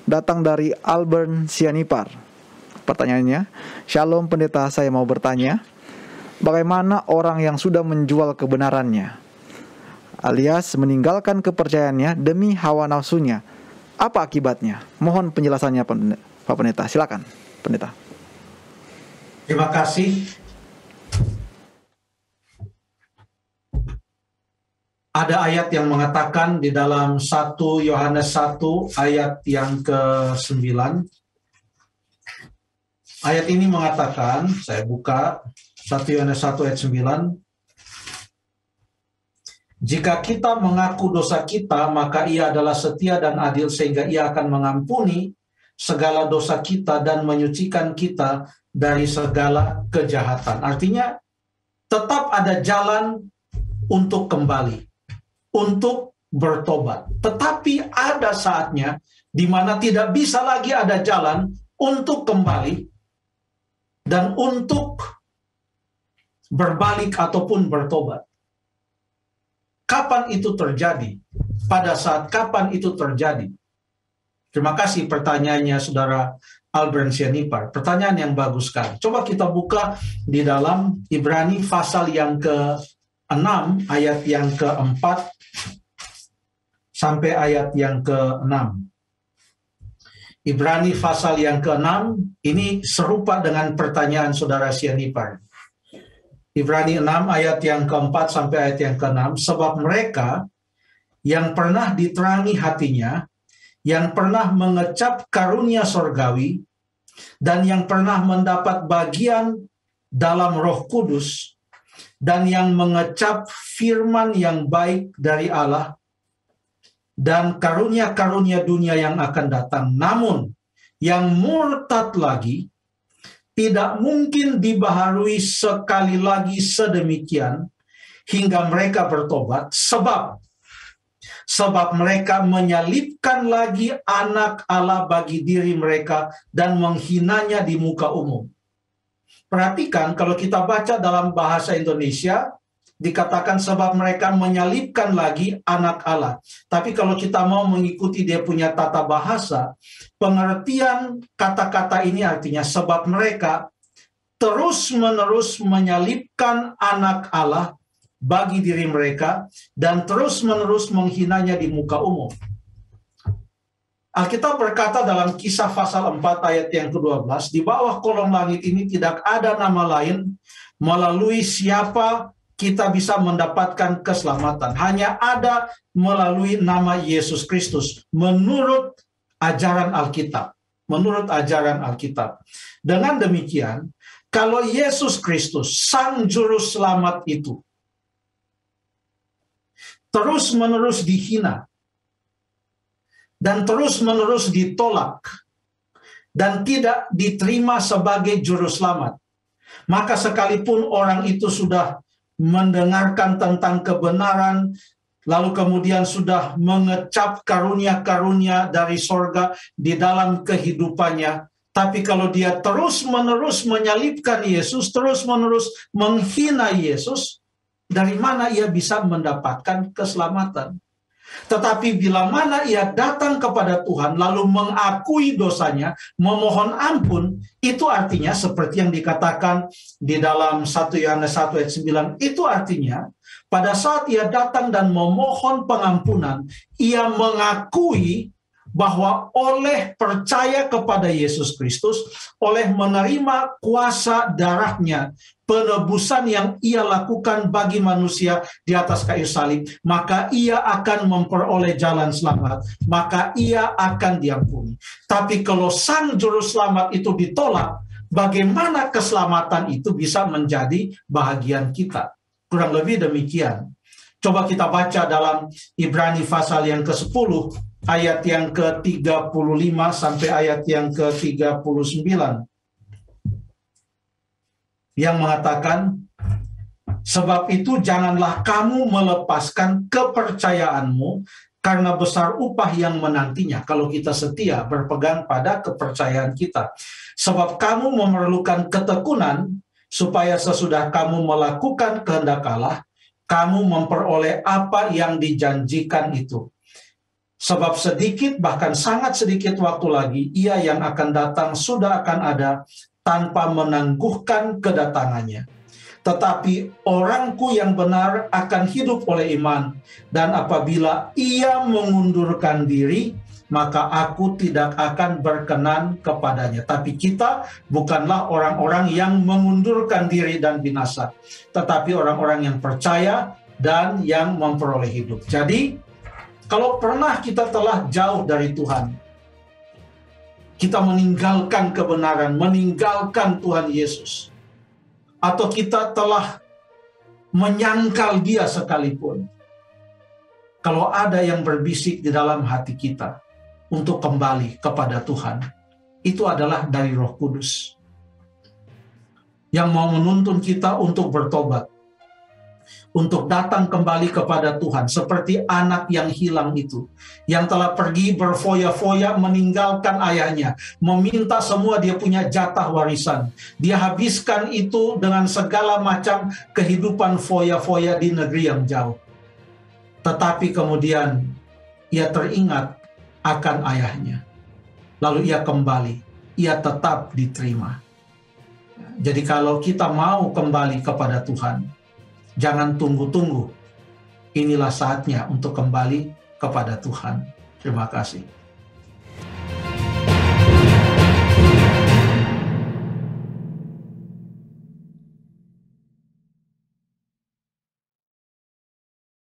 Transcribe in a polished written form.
datang dari Albert Sianipar. Pertanyaannya, Shalom pendeta, saya mau bertanya, bagaimana orang yang sudah menjual kebenarannya, alias meninggalkan kepercayaannya demi hawa nafsunya, apa akibatnya? Mohon penjelasannya Pak Pendeta. Silakan, Pendeta. Terima kasih. Ada ayat yang mengatakan di dalam 1 Yohanes 1 ayat yang ke-9. Ayat ini mengatakan, saya buka 1 Yohanes 1 ayat 9. Jika kita mengaku dosa kita, maka Ia adalah setia dan adil sehingga Ia akan mengampuni segala dosa kita dan menyucikan kita dari segala kejahatan. Artinya, tetap ada jalan untuk kembali, untuk bertobat. Tetapi ada saatnya di mana tidak bisa lagi ada jalan untuk kembali dan untuk berbalik ataupun bertobat. Kapan itu terjadi? Pada saat kapan itu terjadi? Terima kasih pertanyaannya Saudara Albert Sianipar. Pertanyaan yang bagus sekali. Coba kita buka di dalam Ibrani pasal yang ke-6 ayat yang ke-4 sampai ayat yang ke-6. Ibrani pasal yang ke-6 ini serupa dengan pertanyaan Saudara Sianipar. Ibrani 6 ayat yang ke-4 sampai ayat yang ke-6. Sebab mereka yang pernah diterangi hatinya, yang pernah mengecap karunia sorgawi, dan yang pernah mendapat bagian dalam Roh Kudus, dan yang mengecap firman yang baik dari Allah, dan karunia-karunia dunia yang akan datang. Namun, yang murtad lagi, tidak mungkin dibaharui sekali lagi sedemikian, hingga mereka bertobat, sebab mereka menyalibkan lagi anak Allah bagi diri mereka dan menghinanya di muka umum. Perhatikan kalau kita baca dalam bahasa Indonesia, dikatakan sebab mereka menyalibkan lagi anak Allah. Tapi kalau kita mau mengikuti dia punya tata bahasa, pengertian kata-kata ini artinya sebab mereka terus-menerus menyalibkan anak Allah bagi diri mereka dan terus-menerus menghinanya di muka umum. Alkitab berkata dalam Kisah pasal 4 ayat yang ke-12, di bawah kolong langit ini tidak ada nama lain melalui siapa kita bisa mendapatkan keselamatan. Hanya ada melalui nama Yesus Kristus menurut ajaran Alkitab. Menurut ajaran Alkitab. Dengan demikian, kalau Yesus Kristus, Sang Juru Selamat itu, terus-menerus dihina, dan terus-menerus ditolak, dan tidak diterima sebagai Juru Selamat, maka sekalipun orang itu sudah mendengarkan tentang kebenaran, lalu kemudian sudah mengecap karunia-karunia dari sorga di dalam kehidupannya, tapi kalau dia terus-menerus menyalibkan Yesus, terus-menerus menghina Yesus, dari mana ia bisa mendapatkan keselamatan? Tetapi bila mana ia datang kepada Tuhan, lalu mengakui dosanya, memohon ampun, itu artinya seperti yang dikatakan di dalam 1 Yohanes 1 ayat 9, itu artinya pada saat ia datang dan memohon pengampunan, ia mengakui bahwa oleh percaya kepada Yesus Kristus, oleh menerima kuasa darahnya, penebusan yang ia lakukan bagi manusia di atas kayu salib, maka ia akan memperoleh jalan selamat, maka ia akan diampuni. Tapi kalau Sang Juru Selamat itu ditolak, bagaimana keselamatan itu bisa menjadi bahagian kita? Kurang lebih demikian. Coba kita baca dalam Ibrani pasal yang ke-10, ayat yang ke-35 sampai ayat yang ke-39. Yang mengatakan, sebab itu janganlah kamu melepaskan kepercayaanmu, karena besar upah yang menantinya kalau kita setia berpegang pada kepercayaan kita. Sebab kamu memerlukan ketekunan, supaya sesudah kamu melakukan kehendak Allah, kamu memperoleh apa yang dijanjikan itu. Sebab sedikit, bahkan sangat sedikit waktu lagi, Ia yang akan datang sudah akan ada tanpa menangguhkan kedatangannya. Tetapi orangku yang benar akan hidup oleh iman, dan apabila ia mengundurkan diri, maka aku tidak akan berkenan kepadanya. Tapi kita bukanlah orang-orang yang mengundurkan diri dan binasa, tetapi orang-orang yang percaya dan yang memperoleh hidup. Jadi, kalau pernah kita telah jauh dari Tuhan, kita meninggalkan kebenaran, meninggalkan Tuhan Yesus, atau kita telah menyangkal Dia sekalipun, kalau ada yang berbisik di dalam hati kita untuk kembali kepada Tuhan, itu adalah dari Roh Kudus yang mau menuntun kita untuk bertobat, untuk datang kembali kepada Tuhan, seperti anak yang hilang itu, yang telah pergi berfoya-foya meninggalkan ayahnya, meminta semua dia punya jatah warisan. Dia habiskan itu dengan segala macam kehidupan foya-foya di negeri yang jauh. Tetapi kemudian ia teringat akan ayahnya, lalu ia kembali, ia tetap diterima. Jadi kalau kita mau kembali kepada Tuhan, jangan tunggu-tunggu. Inilah saatnya untuk kembali kepada Tuhan. Terima kasih.